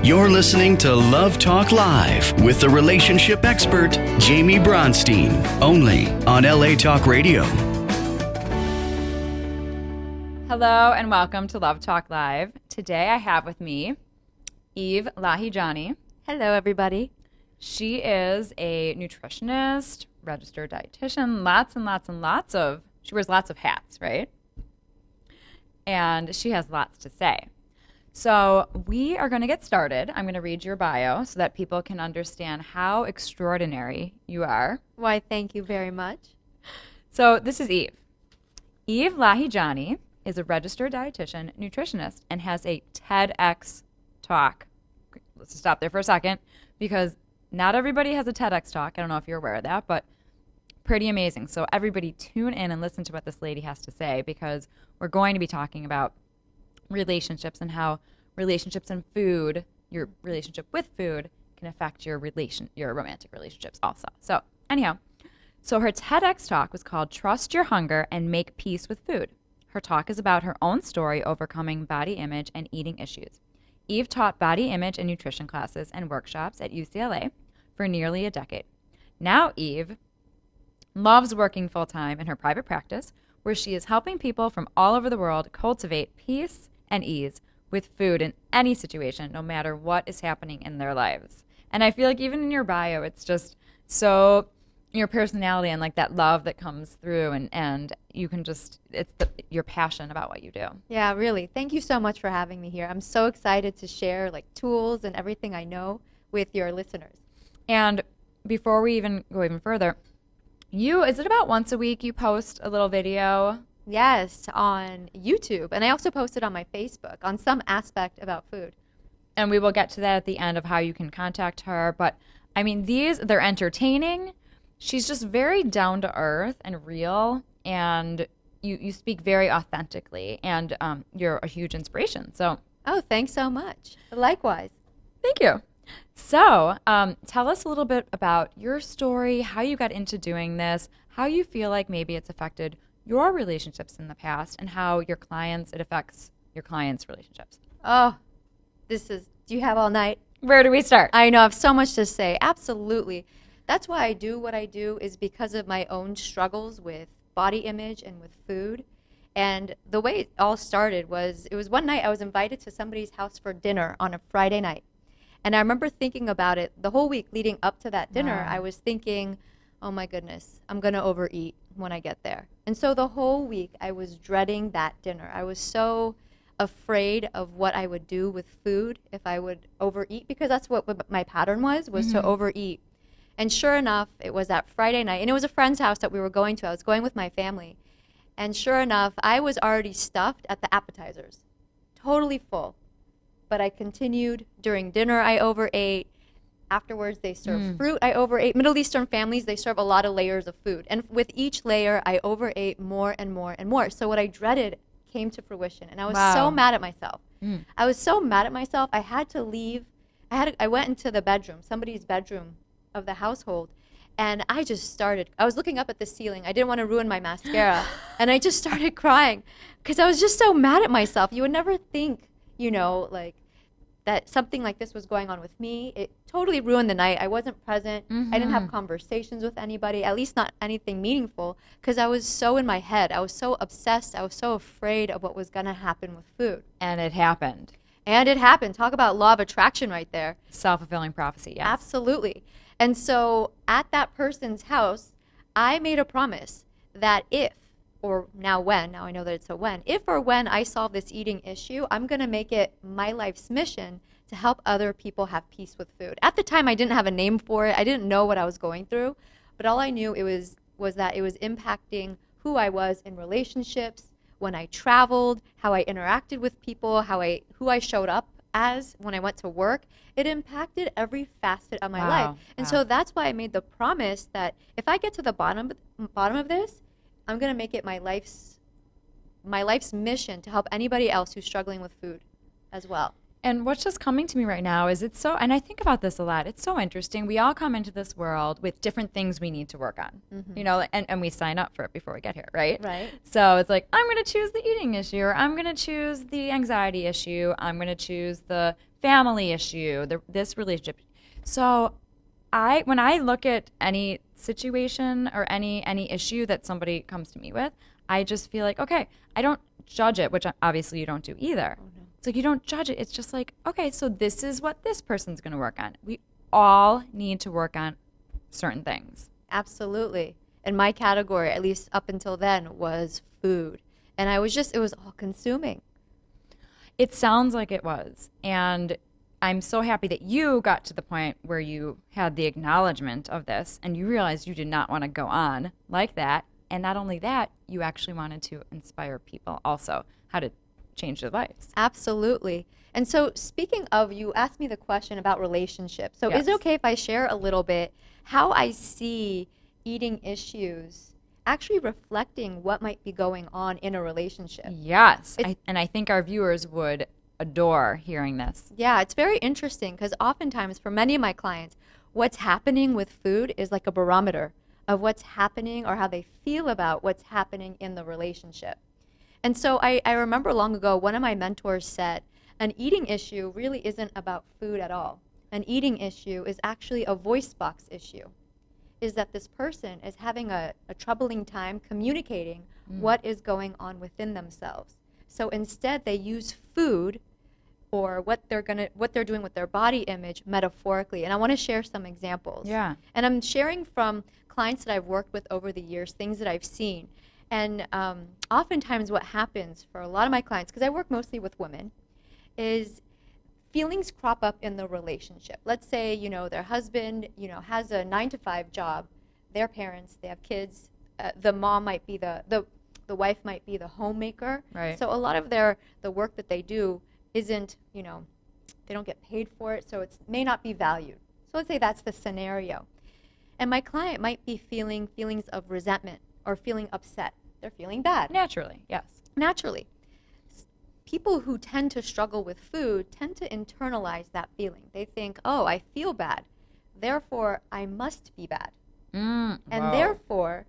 You're listening to Love Talk Live with the relationship expert, Jaime Bronstein, only on LA Talk Radio. Hello and welcome to Love Talk Live. Today I have with me Eve Lahijani. Hello, everybody. She is a nutritionist, registered dietitian, lots and lots and lots of, she wears lots of hats, right? And she has lots to say. So we are going to get started. I'm going to read your bio so that people can understand how extraordinary you are. Why, thank you very much. So this is Eve. Eve Lahijani is a registered dietitian, nutritionist, and has a TEDx talk. Let's just stop there for a second because not everybody has a TEDx talk. I don't know if you're aware of that, but pretty amazing. So everybody tune in and listen to what this lady has to say because we're going to be talking about relationships and how relationships and food, your relationship with food, can affect your romantic relationships also. So anyhow, her TEDx talk was called Trust Your Hunger and Make Peace with Food. Her talk is about her own story overcoming body image and eating issues. Eve taught body image and nutrition classes and workshops at UCLA for nearly a decade. Now Eve loves working full-time in her private practice where she is helping people from all over the world cultivate peace and ease with food in any situation, no matter what is happening in their lives. And I feel like even in your bio, it's just so your personality and like that love that comes through and you can just, your passion about what you do. Yeah, really. Thank you so much for having me here. I'm so excited to share like tools and everything I know with your listeners. And before we go even further, is it about once a week you post a little video? Yes, on YouTube. And I also posted on my Facebook on some aspect about food. And we will get to that at the end of how you can contact her. But I mean, they're entertaining. She's just very down to earth and real. And you speak very authentically. And you're a huge inspiration. So, oh, thanks so much. Likewise. Thank you. So tell us a little bit about your story, how you got into doing this, how you feel like maybe it's affected your relationships in the past, and how it affects your clients' relationships. Oh, do you have all night? Where do we start? I know, I have so much to say. Absolutely. That's why I do what I do is because of my own struggles with body image and with food. And the way it all started was, it was one night I was invited to somebody's house for dinner on a Friday night. And I remember thinking about it the whole week leading up to that dinner. Wow. I was thinking, oh my goodness, I'm going to overeat when I get there. And so the whole week I was dreading that dinner. I was so afraid of what I would do with food if I would overeat, because that's what my pattern was to overeat. And sure enough, it was that Friday night, and it was a friend's house that we were going to. I was going with my family. And sure enough, I was already stuffed at the appetizers, totally full. But I continued. During dinner, I overate. Afterwards, they serve fruit. I overate. Middle Eastern families, they serve a lot of layers of food. And with each layer, I overate more and more and more. So what I dreaded came to fruition. And I was so mad at myself. I was so mad at myself. I had to leave. I went into the bedroom, somebody's bedroom of the household. And I was looking up at the ceiling. I didn't want to ruin my mascara. And I just started crying because I was just so mad at myself. You would never think, like that something like this was going on with me. It totally ruined the night. I wasn't present. I didn't have conversations with anybody, at least not anything meaningful, because I was so in my head. I was so obsessed. I was so afraid of what was going to happen with food. And it happened. And it happened. Talk about law of attraction right there. Self-fulfilling prophecy, yes. Absolutely. And so at that person's house, I made a promise that if or now I know that it's a when, if or when I solve this eating issue, I'm going to make it my life's mission to help other people have peace with food. At the time, I didn't have a name for it. I didn't know what I was going through, but all I knew was that it was impacting who I was in relationships, when I traveled, how I interacted with people, who I showed up as when I went to work. It impacted every facet of my life. And so that's why I made the promise that if I get to the bottom of this, I'm going to make it my life's mission to help anybody else who's struggling with food as well. And what's just coming to me right now is and I think about this a lot. It's so interesting. We all come into this world with different things we need to work on, and we sign up for it before we get here, right? Right. So it's like, I'm going to choose the eating issue, or I'm going to choose the anxiety issue. I'm going to choose the family issue, this relationship. So when I look at any situation or any issue that somebody comes to me with, I just feel like, okay, I don't judge it, which obviously you don't do either. Oh, no. It's like you don't judge it. It's just like, okay, so this is what this person's going to work on. We all need to work on certain things. Absolutely. And my category, at least up until then, was food. And it was all consuming. It sounds like it was. And I'm so happy that you got to the point where you had the acknowledgement of this and you realized you did not want to go on like that. And not only that, you actually wanted to inspire people also how to change their lives. Absolutely. And so speaking of, you asked me the question about relationships. So is it Yes. okay if I share a little bit how I see eating issues actually reflecting what might be going on in a relationship? Yes. I think our viewers would adore hearing this. Yeah, it's very interesting because oftentimes for many of my clients, what's happening with food is like a barometer of what's happening or how they feel about what's happening in the relationship. And so I remember long ago, one of my mentors said, an eating issue really isn't about food at all. An eating issue is actually a voice box issue, is that this person is having a troubling time communicating what is going on within themselves. So instead they use food or what they're doing with their body image metaphorically. And I want to share some examples. Yeah. And I'm sharing from clients that I've worked with over the years, things that I've seen. And oftentimes what happens for a lot of my clients, because I work mostly with women, is feelings crop up in the relationship. Let's say, their husband, has a 9-to-5 job, their parents, they have kids, the mom might be the wife might be the homemaker. Right. So a lot of the work that they do isn't, they don't get paid for it, so it may not be valued. So let's say that's the scenario. And my client might be feeling feelings of resentment or feeling upset. They're feeling bad. Naturally, yes. Naturally. People who tend to struggle with food tend to internalize that feeling. They think, oh, I feel bad, therefore I must be bad. And therefore,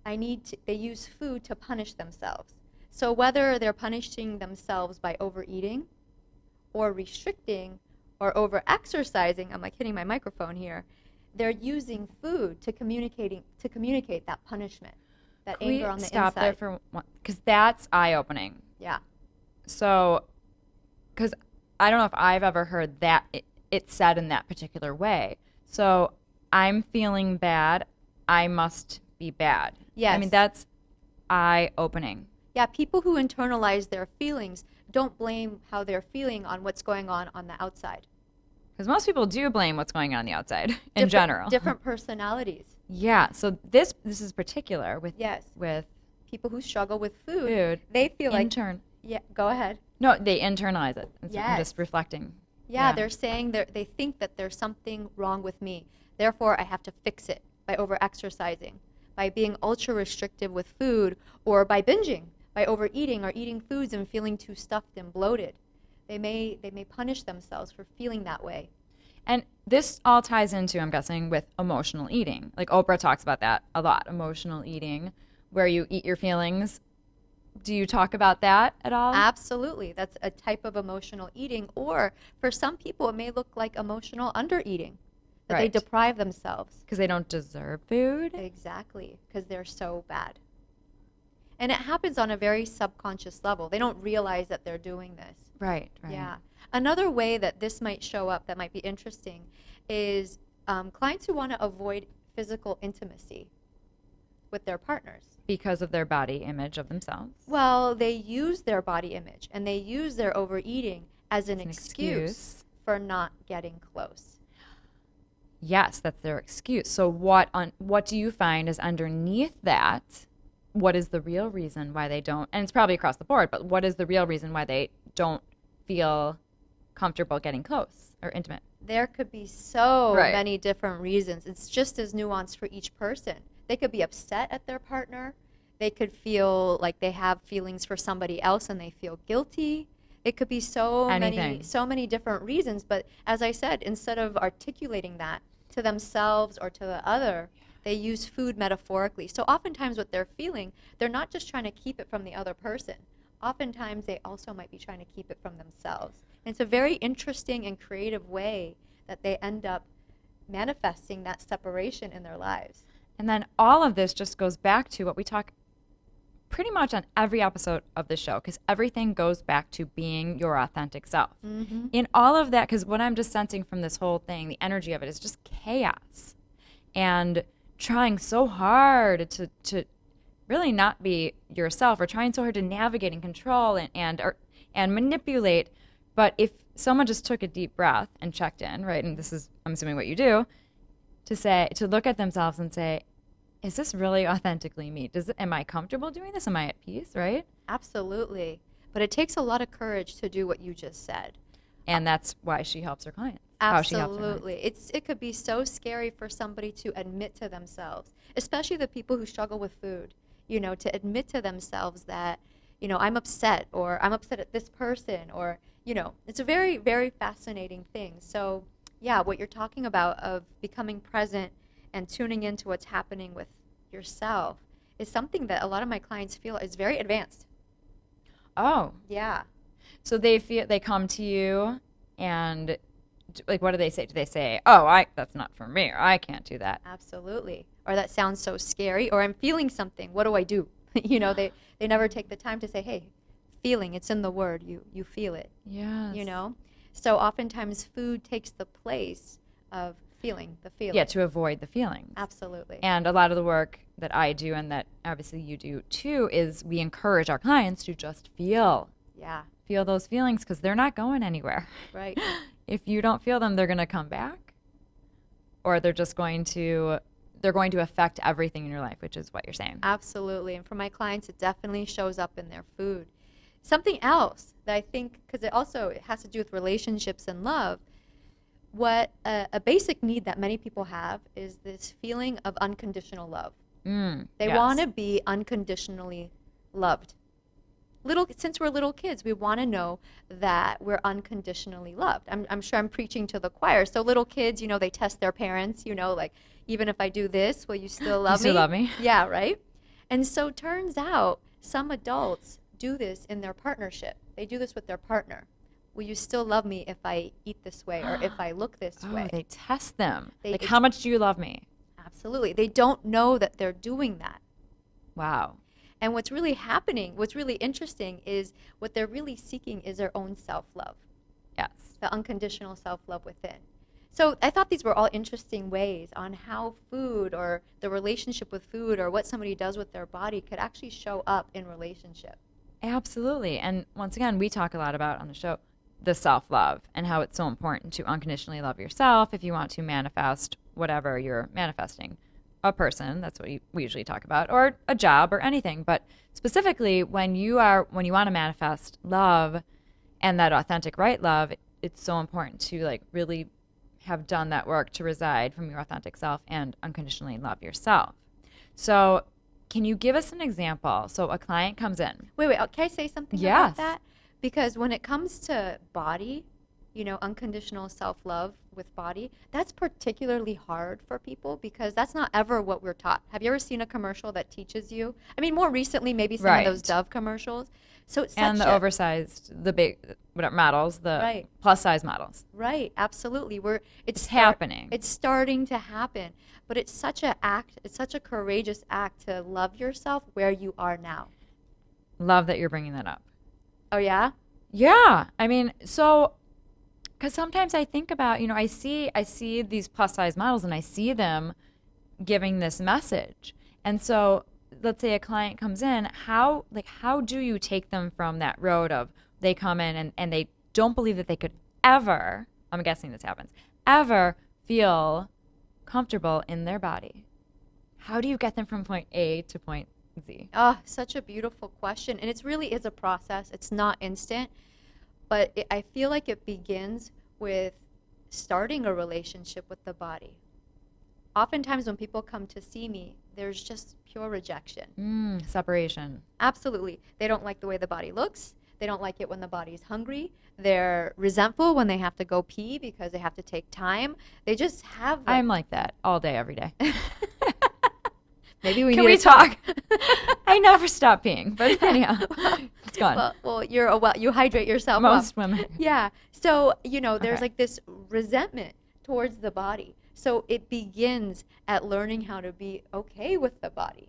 they use food to punish themselves. So whether they're punishing themselves by overeating or restricting or over-exercising, I'm like hitting my microphone here, they're using food to communicate that punishment, that anger on the inside. Stop there for one, because that's eye-opening. Yeah. So, because I don't know if I've ever heard that it said in that particular way. So, I'm feeling bad, I must be bad. Yes. I mean, that's eye-opening. Yeah, people who internalize their feelings don't blame how they're feeling on what's going on the outside. Because most people do blame what's going on the outside in general. Different personalities. Yeah, so this is particular with People who struggle with food. They feel Yeah, go ahead. No, they internalize it. I'm Yes. just reflecting. Yeah, they're saying they think that there's something wrong with me. Therefore, I have to fix it by over-exercising, by being ultra-restrictive with food, or by binging, by overeating or eating foods and feeling too stuffed and bloated. They may punish themselves for feeling that way. And this all ties into, I'm guessing, with emotional eating. Like Oprah talks about that a lot, emotional eating, where you eat your feelings. Do you talk about that at all? Absolutely. That's a type of emotional eating. Or for some people, it may look like emotional undereating, that they deprive themselves. Because they don't deserve food? Exactly, because they're so bad. And it happens on a very subconscious level. They don't realize that they're doing this. Right. Yeah. Another way that this might show up that might be interesting is clients who want to avoid physical intimacy with their partners. Because of their body image of themselves. Well, they use their body image and they use their overeating as an excuse for not getting close. Yes, that's their excuse. So what do you find is underneath that? What is the real reason why they don't, and it's probably across the board, but what is the real reason why they don't feel comfortable getting close or intimate? There could be so many different reasons. It's just as nuanced for each person. They could be upset at their partner. They could feel like they have feelings for somebody else and they feel guilty. It could be so Anything. many different reasons. But as I said, instead of articulating that to themselves or to the other, they use food metaphorically. So oftentimes what they're feeling, they're not just trying to keep it from the other person. Oftentimes they also might be trying to keep it from themselves. And it's a very interesting and creative way that they end up manifesting that separation in their lives. And then all of this just goes back to what we talk pretty much on every episode of the show, because everything goes back to being your authentic self. Mm-hmm. In all of that, because what I'm just sensing from this whole thing, the energy of it is just chaos. And trying so hard to really not be yourself, or trying so hard to navigate and control and manipulate. But if someone just took a deep breath and checked in, right, and this is, I'm assuming, what you do, to look at themselves and say, is this really authentically me? Am I comfortable doing this? Am I at peace, right? Absolutely. But it takes a lot of courage to do what you just said. And that's why she helps her clients. Absolutely. It could be so scary for somebody to admit to themselves, especially the people who struggle with food, to admit to themselves that, I'm upset, or I'm upset at this person, or, it's a very, very fascinating thing. So, yeah, what you're talking about of becoming present and tuning into what's happening with yourself is something that a lot of my clients feel is very advanced. Oh. Yeah. So they come to you and, like, what do they say? Do they say, oh, that's not for me, or I can't do that? Absolutely. Or that sounds so scary, or I'm feeling something, what do I do? They never take the time to say, hey, feeling, it's in the word, you feel it. Yes. So oftentimes food takes the place of feeling the feeling. Yeah, to avoid the feelings. Absolutely. And a lot of the work that I do, and that obviously you do too, is we encourage our clients to just feel. Yeah. Feel those feelings, because they're not going anywhere. Right. If you don't feel them, they're going to come back, or they're going to affect everything in your life, which is what you're saying. Absolutely. And for my clients, it definitely shows up in their food. Something else that I think, because it has to do with relationships and love, what a basic need that many people have is this feeling of unconditional love. They want to be unconditionally loved. Since we're little kids, we want to know that we're unconditionally loved. I'm sure I'm preaching to the choir. So little kids, they test their parents, like, even if I do this, will you still love me? You still love me? Yeah, right? And so turns out some adults do this in their partnership. They do this with their partner. Will you still love me if I eat this way, or if I look this way? They test them. How much do you love me? Absolutely. They don't know that they're doing that. Wow. And what's really happening, what's really interesting, is what they're really seeking is their own self-love. Yes. The unconditional self-love within. So I thought these were all interesting ways on how food, or the relationship with food, or what somebody does with their body could actually show up in relationship. Absolutely. And once again, we talk a lot about on the show the self-love, and how it's so important to unconditionally love yourself if you want to manifest whatever you're manifesting. A person, that's what we usually talk about, or a job, or anything. But specifically, when you want to manifest love, and that authentic right love, it's so important to really have done that work to reside from your authentic self and unconditionally love yourself. So can you give us an example? So a client comes in. Wait, can I say something about that? Because when it comes to body, unconditional self-love with body, that's particularly hard for people, because that's not ever what we're taught. Have you ever seen a commercial that teaches you? I mean, more recently, maybe some of those Dove commercials. So it's and the oversized, the big models, the plus-size models. Right, absolutely. It's happening. It's starting to happen. But it's such a courageous act to love yourself where you are now. Love that you're bringing that up. Oh, yeah? Yeah. I mean, so, because sometimes I think about, I see these plus-size models, and I see them giving this message. And so let's say a client comes in, how do you take them from that road of they come in and they don't believe that they could ever, I'm guessing this happens, ever feel comfortable in their body? How do you get them from point A to point Z? Oh, such a beautiful question. And it really is a process. It's not instant. But I feel like it begins with starting a relationship with the body. Oftentimes when people come to see me, there's just pure rejection. Separation. Absolutely. They don't like the way the body looks. They don't like it when the body's hungry. They're resentful when they have to go pee because they have to take time. They just have I'm like that all day, every day. Maybe we Can need we to talk. I never stop peeing, but anyhow, it's gone. Well, you hydrate yourself. Most women. Yeah. So, there's Okay. like this resentment towards the body. So it begins at learning how to be okay with the body.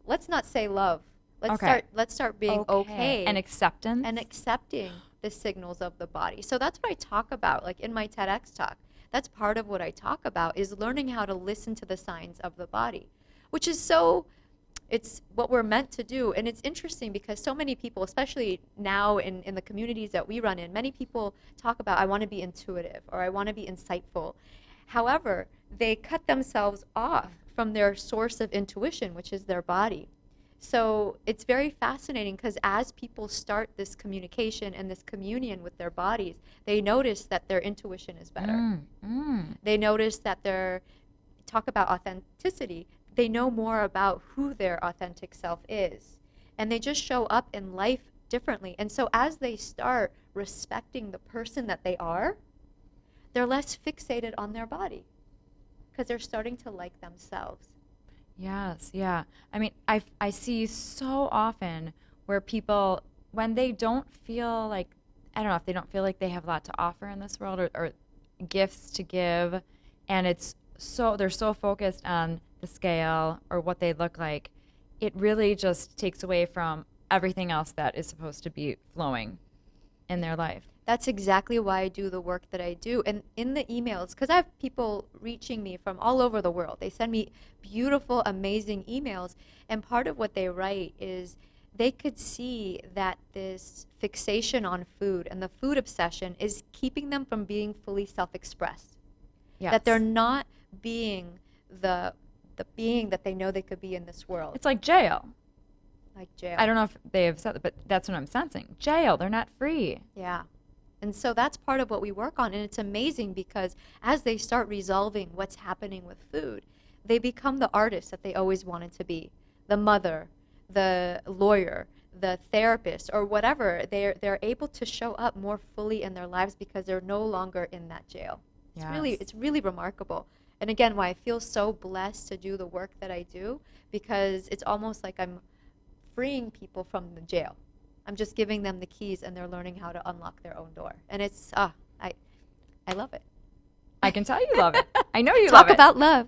Let's not say love. Let's start being okay And acceptance. and accepting the signals of the body. So that's what I talk about, like in my TEDx talk. That's part of what I talk about, is learning how to listen to the signs of the body, which is it's what we're meant to do. And it's interesting because so many people, especially now in the communities that we run in, many people talk about, I want to be intuitive or I want to be insightful. However, they cut themselves off from their source of intuition, which is their body. So it's very fascinating because as people start this communication and this communion with their bodies, they notice that their intuition is better. They notice that talk about authenticity, they know more about who their authentic self is. And they just show up in life differently. And so as they start respecting the person that they are, they're less fixated on their body because they're starting to like themselves. Yes, yeah. I mean, I see so often where people, when they don't feel like, I don't know, if they don't feel like they have a lot to offer in this world or gifts to give, and they're so focused on the scale or what they look like, it really just takes away from everything else that is supposed to be flowing in their life. That's exactly why I do the work that I do. And in the emails, because I have people reaching me from all over the world. They send me beautiful, amazing emails. And part of what they write is they could see that this fixation on food and the food obsession is keeping them from being fully self-expressed. Yes. That they're not being the being that they know they could be in this world. It's like jail. Like jail. I don't know if they have said that, but that's what I'm sensing. Jail, they're not free. Yeah. And so that's part of what we work on. And it's amazing because as they start resolving what's happening with food, they become the artist that they always wanted to be. The mother, the lawyer, the therapist, or whatever. They're able to show up more fully in their lives because they're no longer in that jail. It's really remarkable. And again, why I feel so blessed to do the work that I do, because it's almost like I'm freeing people from the jail. I'm just giving them the keys and they're learning how to unlock their own door. And it's, I love it. I can tell you love it. I know you love it. Talk about love.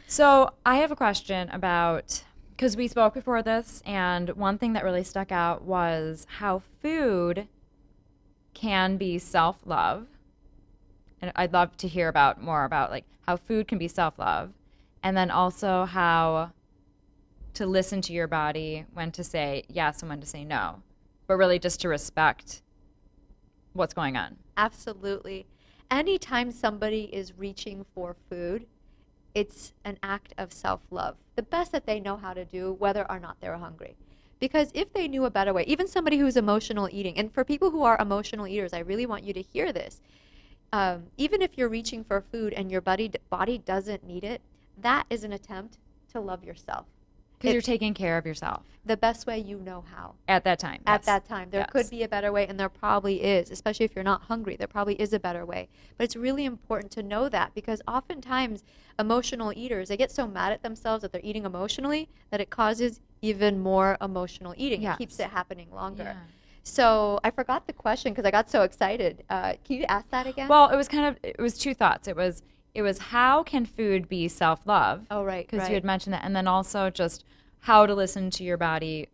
So I have a question about, because we spoke before this, and one thing that really stuck out was how food can be self-love. And I'd love to hear more about like how food can be self-love, and then also how to listen to your body, when to say yes and when to say no, but really just to respect what's going on. Absolutely. Anytime somebody is reaching for food, it's an act of self-love. The best that they know how to do, whether or not they're hungry. Because if they knew a better way, even somebody who's emotional eating, and for people who are emotional eaters, I really want you to hear this. Even if you're reaching for food and your body doesn't need it, that is an attempt to love yourself. Because you're taking care of yourself. The best way you know how. At that time. At yes. that time. There could be a better way, and there probably is, especially if you're not hungry. There probably is a better way. But it's really important to know that, because oftentimes emotional eaters, they get so mad at themselves that they're eating emotionally that it causes even more emotional eating. Yes. It keeps it happening longer. Yeah. So I forgot the question because I got so excited. Can you ask that again? Well, it was two thoughts. It was how can food be self-love? Oh, right. Because you had mentioned that. And then also just how to listen to your body,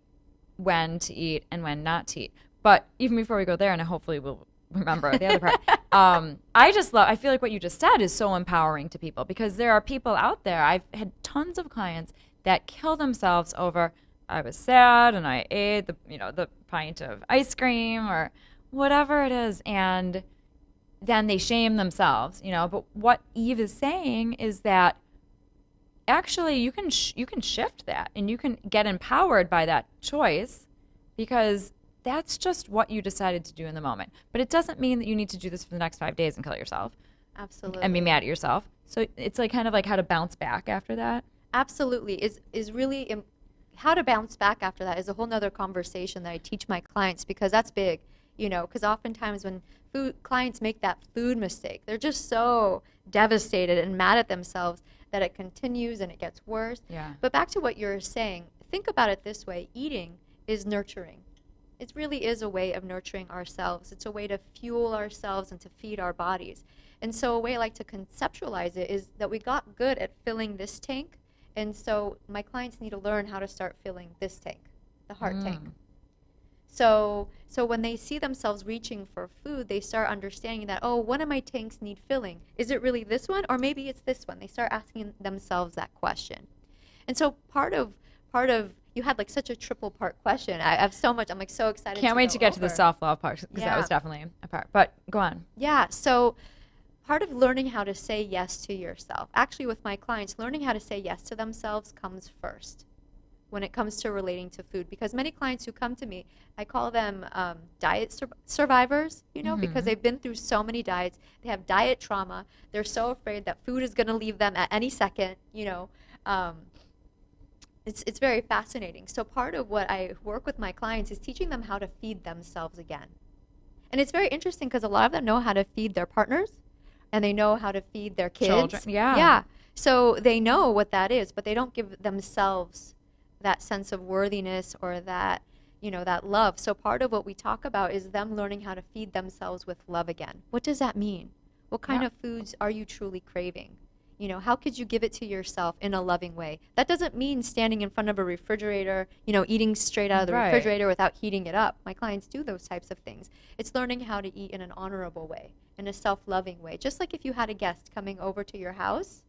when to eat and when not to eat. But even before we go there, and hopefully we'll remember the other part, I feel like what you just said is so empowering to people, because there are people out there. I've had tons of clients that kill themselves over, I was sad and I ate the pint of ice cream or whatever it is, and then they shame themselves, But what Eve is saying is that actually you can shift that, and you can get empowered by that choice, because that's just what you decided to do in the moment. But it doesn't mean that you need to do this for the next 5 days and kill yourself. Absolutely. And be mad at yourself. So it's like kind of like how to bounce back after that. Absolutely. Is really how to bounce back after that is a whole nother conversation that I teach my clients, because that's big, because oftentimes when clients make that food mistake, they're just so devastated and mad at themselves that it continues and it gets worse. Yeah. But back to what you're saying, think about it this way. Eating is nurturing. It really is a way of nurturing ourselves. It's a way to fuel ourselves and to feed our bodies. And so a way I like to conceptualize it is that we got good at filling this tank, and so my clients need to learn how to start filling this tank, the heart tank. So when they see themselves reaching for food, they start understanding that, oh, one of my tanks need filling. Is it really this one? Or maybe it's this one. They start asking themselves that question. And so part of you had like such a triple part question. I have so much. I'm like so excited. Can't wait to get over. to the self-love part, because that was definitely a part. But go on. Yeah. So part of learning how to say yes to yourself, actually with my clients, learning how to say yes to themselves comes first when it comes to relating to food. Because many clients who come to me, I call them diet survivors, because they've been through so many diets. They have diet trauma. They're so afraid that food is going to leave them at any second, It's very fascinating. So part of what I work with my clients is teaching them how to feed themselves again. And it's very interesting because a lot of them know how to feed their partners, and they know how to feed their kids. Children. Yeah. Yeah. So they know what that is, but they don't give themselves that sense of worthiness or that, that love. So part of what we talk about is them learning how to feed themselves with love again. What does that mean? What kind of foods are you truly craving? How could you give it to yourself in a loving way? That doesn't mean standing in front of a refrigerator, eating straight out of the refrigerator without heating it up. My clients do those types of things. It's learning how to eat in an honorable way, in a self-loving way. Just like if you had a guest coming over to your house,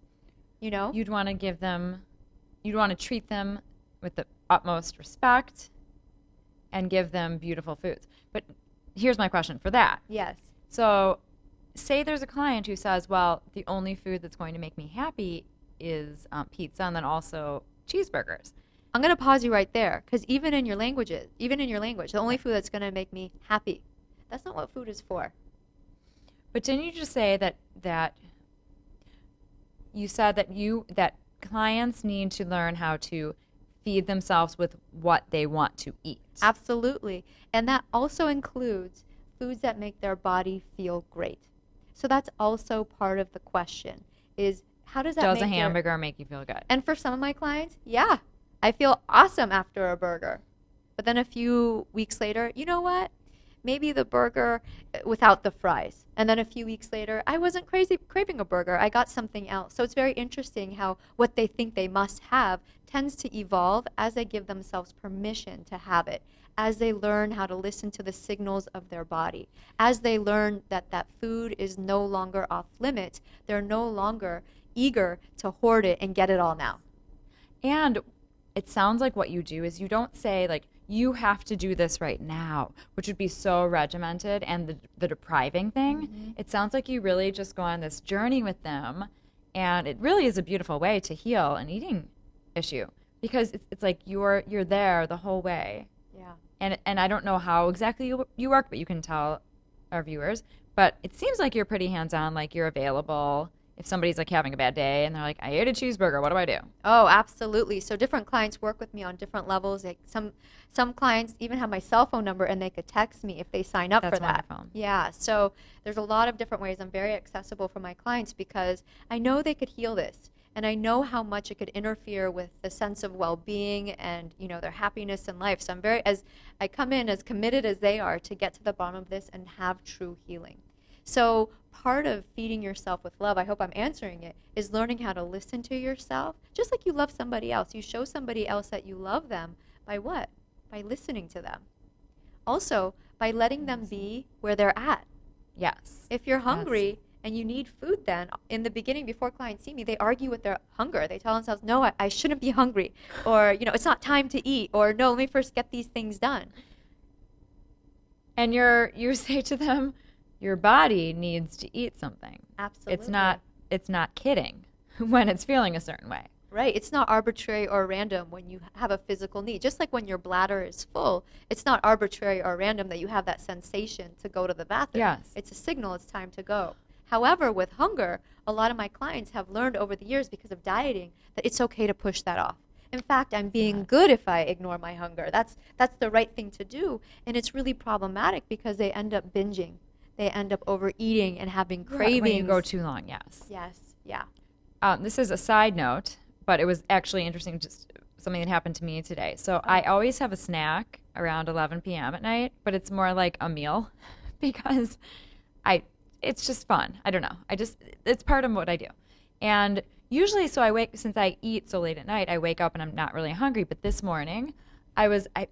You'd want to treat them with the utmost respect and give them beautiful foods. But here's my question for that. Yes. So say there's a client who says, well, the only food that's going to make me happy is pizza and then also cheeseburgers. I'm going to pause you right there, because even in your language, the only food that's going to make me happy, that's not what food is for. But didn't you just say that you said that clients need to learn how to feed themselves with what they want to eat? Absolutely. And that also includes foods that make their body feel great. So that's also part of the question, is how does that Does a hamburger make you feel good? And for some of my clients, yeah, I feel awesome after a burger. But then a few weeks later, you know what? Maybe the burger without the fries. And then a few weeks later, I wasn't craving a burger. I got something else. So it's very interesting how what they think they must have tends to evolve as they give themselves permission to have it, as they learn how to listen to the signals of their body, as they learn that food is no longer off limits. They're no longer eager to hoard it and get it all now. And it sounds like what you do is you don't say, like, you have to do this right now, which would be so regimented and the depriving thing. Mm-hmm. It sounds like you really just go on this journey with them, and it really is a beautiful way to heal an eating issue, because it's like you're there the whole way. Yeah. And I don't know how exactly you work, but you can tell our viewers. But it seems like you're pretty hands-on, like you're available. If somebody's like having a bad day and they're like, I ate a cheeseburger, what do I do? Oh, absolutely. So different clients work with me on different levels. Like some clients even have my cell phone number and they could text me if they sign up for that. Wonderful. Yeah. So there's a lot of different ways. I'm very accessible for my clients because I know they could heal this. And I know how much it could interfere with the sense of well-being and, their happiness in life. So I come in as committed as they are to get to the bottom of this and have true healing. So part of feeding yourself with love, I hope I'm answering it, is learning how to listen to yourself, just like you love somebody else. You show somebody else that you love them by what? By listening to them. Also, by letting them be where they're at. Yes. If you're hungry and you need food, then in the beginning, before clients see me, they argue with their hunger. They tell themselves, no, I shouldn't be hungry. Or, it's not time to eat. Or, no, let me first get these things done. And you say to them, your body needs to eat something. Absolutely. It's not kidding when it's feeling a certain way. Right. It's not arbitrary or random when you have a physical need. Just like when your bladder is full, it's not arbitrary or random that you have that sensation to go to the bathroom. Yes. It's a signal it's time to go. However, with hunger, a lot of my clients have learned over the years because of dieting that it's okay to push that off. In fact, I'm being good if I ignore my hunger. That's the right thing to do. And it's really problematic because they end up binging. They end up overeating and having cravings. When you go too long, yes. Yes, yeah. This is a side note, but it was actually interesting, just something that happened to me today. So I always have a snack around 11 p.m. at night, but it's more like a meal because it's just fun. I don't know. It's part of what I do. And usually, since I eat so late at night, I wake up and I'm not really hungry. But this morning, I was like,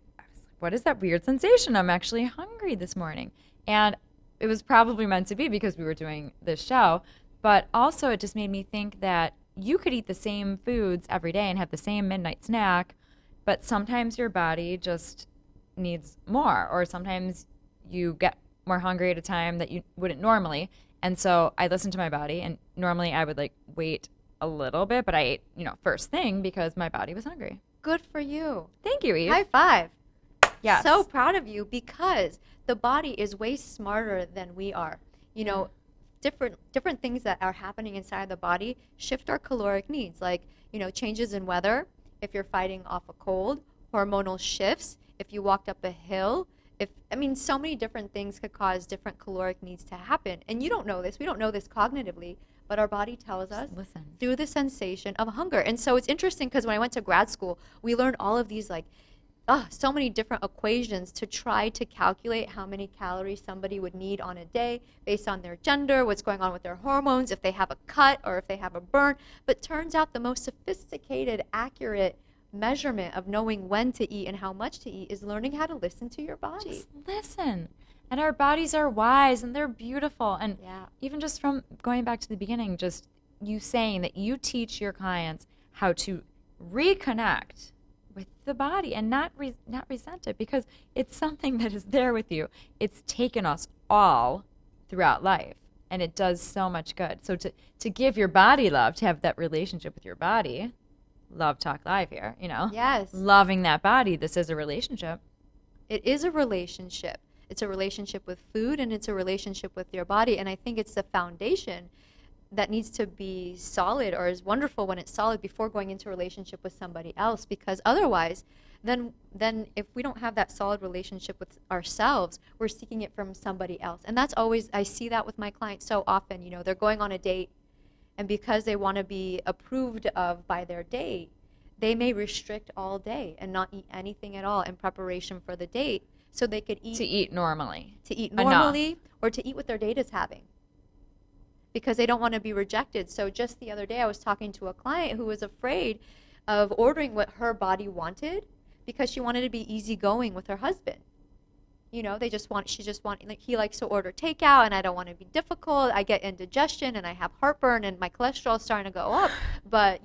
what is that weird sensation? I'm actually hungry this morning. And it was probably meant to be because we were doing this show. But also, it just made me think that you could eat the same foods every day and have the same midnight snack, but sometimes your body just needs more, or sometimes you get more hungry at a time that you wouldn't normally. And so I listened to my body, and normally I would like wait a little bit, but I ate, first thing because my body was hungry. Good for you. Thank you, Eve. High five. Yes. So proud of you, because the body is way smarter than we are. Different things that are happening inside the body shift our caloric needs, like changes in weather, if you're fighting off a cold, hormonal shifts, if you walked up a hill, so many different things could cause different caloric needs to happen. And you don't know this, we don't know this cognitively, but our body tells us through the sensation of hunger. And so it's interesting because when I went to grad school, we learned all of these so many different equations to try to calculate how many calories somebody would need on a day based on their gender, what's going on with their hormones, if they have a cut or if they have a burn. But turns out the most sophisticated, accurate measurement of knowing when to eat and how much to eat is learning how to listen to your body. Just listen. And our bodies are wise and they're beautiful. And even just from going back to the beginning, just you saying that you teach your clients how to reconnect with the body and not resent it, because it's something that is there with you. It's taken us all throughout life, and it does so much good. So to give your body love, to have that relationship with your body, Love Talk Live here, Yes. Loving that body, this is a relationship. It is a relationship. It's a relationship with food, and it's a relationship with your body, and I think it's the foundation that needs to be solid, or is wonderful when it's solid, before going into a relationship with somebody else, because otherwise then if we don't have that solid relationship with ourselves, we're seeking it from somebody else. And that's always, I see that with my clients so often. They're going on a date, and because they want to be approved of by their date, they may restrict all day and not eat anything at all in preparation for the date, so they could eat normally or to eat what their date is having, because they don't want to be rejected. So just the other day, I was talking to a client who was afraid of ordering what her body wanted because she wanted to be easygoing with her husband. He likes to order takeout, and I don't want to be difficult. I get indigestion, and I have heartburn, and my cholesterol is starting to go up. But,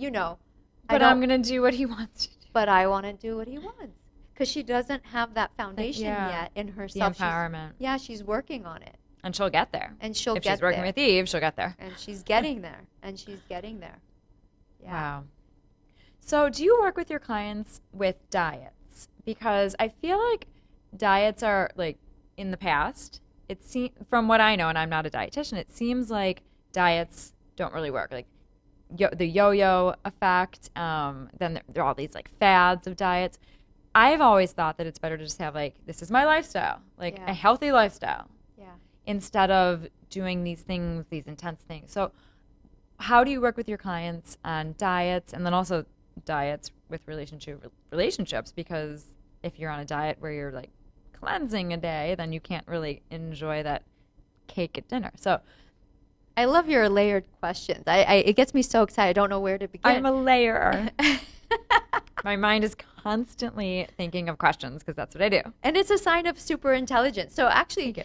I'm going to do what he wants to do. But I want to do what he wants, because she doesn't have that foundation yet in herself. The empowerment. She's working on it. And she'll get there. And she'll if get there. If she's working with Eve, she'll get there. And she's getting there. Yeah. Wow. So do you work with your clients with diets? Because I feel like diets are, like, in the past, from what I know, and I'm not a dietitian, it seems like diets don't really work. Like the yo-yo effect, then there are all these, like, fads of diets. I've always thought that it's better to just have, like, this is my lifestyle, like a healthy lifestyle. Instead of doing these things, these intense things. So how do you work with your clients on diets, and then also diets with relationships? Because if you're on a diet where you're, like, cleansing a day, then you can't really enjoy that cake at dinner. So I love your layered questions. It gets me so excited. I don't know where to begin. I'm a layerer. My mind is constantly thinking of questions, because that's what I do. And it's a sign of super intelligence. So actually,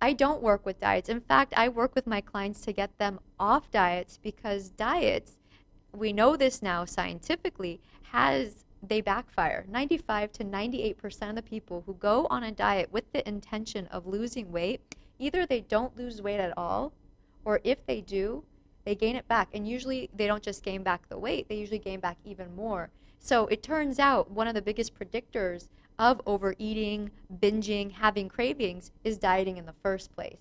I don't work with diets. In fact, I work with my clients to get them off diets, because diets, we know this now scientifically, they backfire. 95 to 98% of the people who go on a diet with the intention of losing weight, either they don't lose weight at all, or if they do, they gain it back. And usually they don't just gain back the weight, they usually gain back even more. So it turns out one of the biggest predictors of overeating, binging, having cravings is dieting in the first place.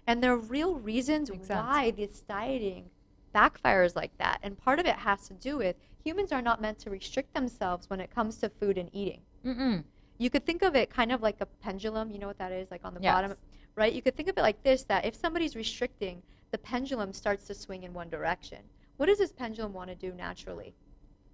And there are real reasons why this dieting backfires like that. And part of it has to do with humans are not meant to restrict themselves when it comes to food and eating. Mm-mm. You could think of it kind of like a pendulum. You know what that is, like on the Yes. bottom, right? You could think of it like this, that if somebody's restricting, the pendulum starts to swing in one direction. What does this pendulum want to do naturally?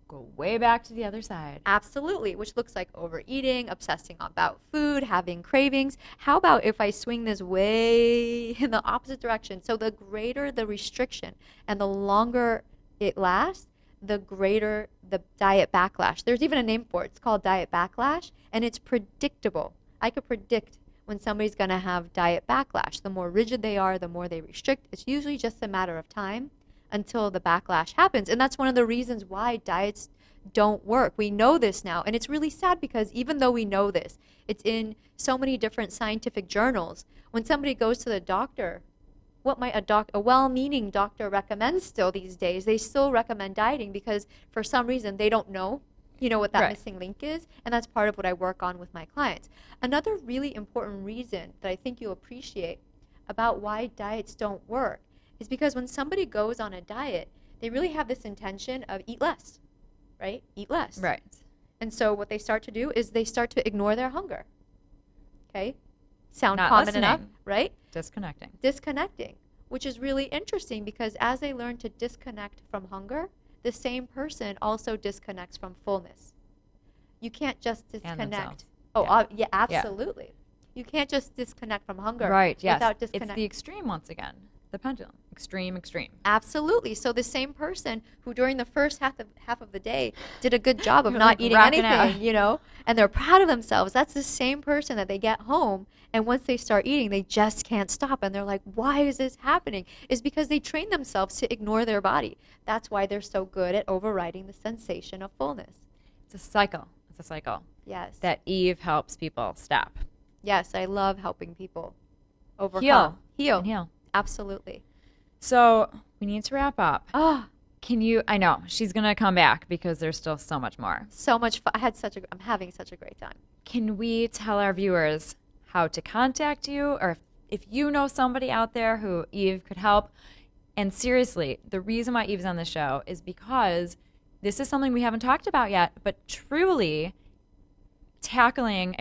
Go way back to the other side. Absolutely, which looks like overeating, obsessing about food, having cravings. How about if I swing this way in the opposite direction? So the greater the restriction and the longer it lasts, the greater the diet backlash. There's even a name for it. It's called diet backlash, and it's predictable. I could predict when somebody's going to have diet backlash. The more rigid they are, the more they restrict. It's usually just a matter of time until the backlash happens. And that's one of the reasons why diets don't work. We know this now. And it's really sad because even though we know this, it's in so many different scientific journals. When somebody goes to the doctor, what might a well-meaning doctor recommend still these days? They still recommend dieting because for some reason they don't know, what that Right. missing link is. And that's part of what I work on with my clients. Another really important reason that I think you'll appreciate about why diets don't work is because when somebody goes on a diet, they really have this intention of eat less, right? Eat less. Right. And so what they start to do is they start to ignore their hunger. Okay? Sound Not common listening. enough, right? Disconnecting. Disconnecting, which is really interesting because as they learn to disconnect from hunger, the same person also disconnects from fullness. You can't just themselves. disconnect. Oh, Yeah. yeah, absolutely. You can't just disconnect from hunger Right, yes. without It's disconnect. the extreme once again. The pendulum. Extreme, extreme. Absolutely. So the same person who during the first half of the day did a good job of You're not like eating rocking anything, out. and they're proud of themselves. That's the same person that they get home, and once they start eating, they just can't stop. And they're like, why is this happening? It's because they train themselves to ignore their body. That's why they're so good at overriding the sensation of fullness. It's a cycle. It's a cycle Yes. that Eve helps people stop. Yes, I love helping people overcome. Heal. Heal. And heal. Absolutely. So we need to wrap up. Oh, I know, she's going to come back because there's still so much more. so much fun. I'm having such a great time. Can we tell our viewers how to contact you, or if you know somebody out there who Eve could help? And seriously, the reason why Eve's on the show is because this is something we haven't talked about yet, but truly tackling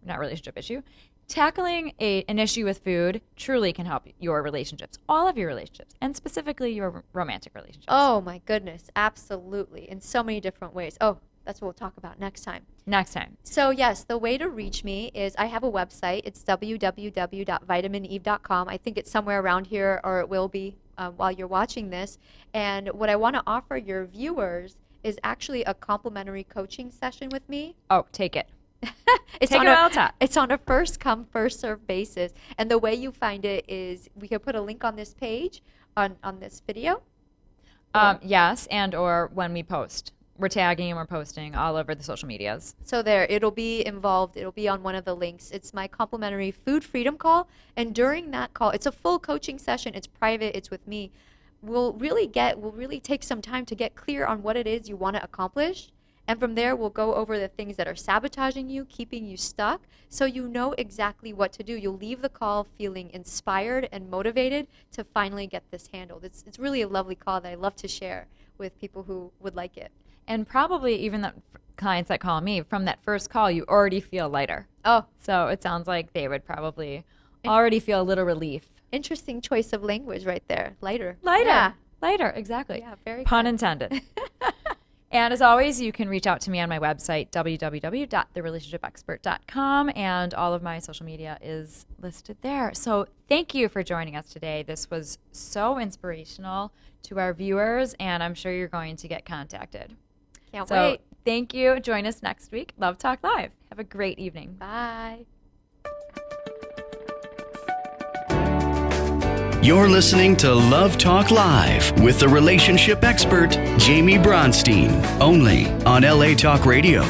not relationship issue, tackling an issue with food truly can help your relationships, all of your relationships, and specifically your romantic relationships. Oh my goodness, absolutely. In so many different ways. Oh, that's what we'll talk about next time. Next time. So yes, the way to reach me is I have a website. It's www.vitamineve.com. I think it's somewhere around here, or it will be while you're watching this. And what I want to offer your viewers is actually a complimentary coaching session with me. Oh, take it. It's Take on it while it's hot. It's on a first come, first serve basis. And the way you find it is we can put a link on this page on this video. Yes, and or when we post. We're tagging and we're posting all over the social medias. So there, it'll be involved. It'll be on one of the links. It's my complimentary food freedom call. And during that call, it's a full coaching session. It's private. It's with me. We'll really take some time to get clear on what it is you want to accomplish. And from there, we'll go over the things that are sabotaging you, keeping you stuck, so you know exactly what to do. You'll leave the call feeling inspired and motivated to finally get this handled. It's really a lovely call that I love to share with people who would like it. And probably even the clients that call me, from that first call, you already feel lighter. Oh, So it sounds like they would probably already feel a little relief. interesting choice of language right there. Lighter. Lighter. Yeah, Lighter, exactly. yeah, very Pun good. intended. And as always, you can reach out to me on my website, www.therelationshipexpert.com, and all of my social media is listed there. So thank you for joining us today. This was so inspirational to our viewers, and I'm sure you're going to get contacted. Can't So wait. thank you. Join us next week. Love Talk Live. Have a great evening. Bye. You're listening to Love Talk Live with the relationship expert, Jaime Bronstein, only on LA Talk Radio.